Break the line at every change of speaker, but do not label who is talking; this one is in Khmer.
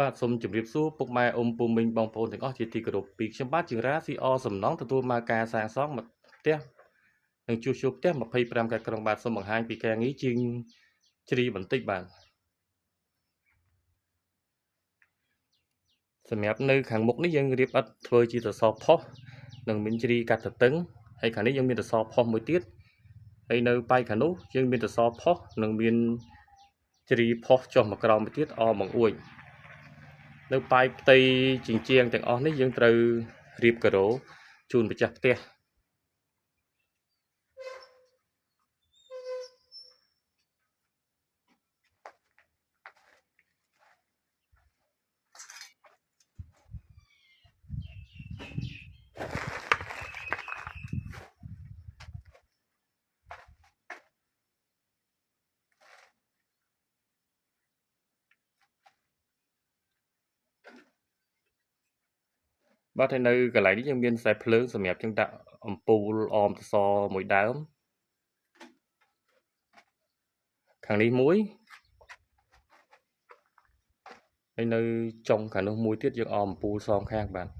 បាទសូមជម្រាបសួរពុកម៉ែអ៊ំពូមីងបងប្អូនទាំងអស់ជាទីគោរពពីខ្ញុំបាទជាងរ៉ាស៊ីអសំណងទទួលមកការសាងសង់ផ្ទះនិងជួសជុលផ្ទះ25កែក្រុងបាទសូមបង្ហាញពីការងារជាងជ្រីបន្តិចបាទសម្រាប់នៅខាងមុខនេះយើងរៀបឥដ្ឋធ្វើជាសសរផុសនិងមានជ្រីកាត់ទទឹងហើយខាងនេះយើងមានសសរផុសមួយទៀតហើយនៅប៉ែកខាងនោះយើងមានសសរផុសនិងមានជ្រីផុសចុះមកក្រោមទៀតអបង្អួចនៅប៉ែកផ្ទៃជញ្ជាំងទាំងអស់នេះយើងត្រូវរៀបការ៉ូជូនម្ចាស់ផ្ទះបាទហើយនៅកន្លែងនេះយើងមានខ្សែភ្លើងសម្រាប់យើងដាក់អំពូលអមសសរមួយដើមខាងនេះមួយហើយនៅចុងខាងនោះមួយទៀតយើងអមអំពូលសងខាងបាទ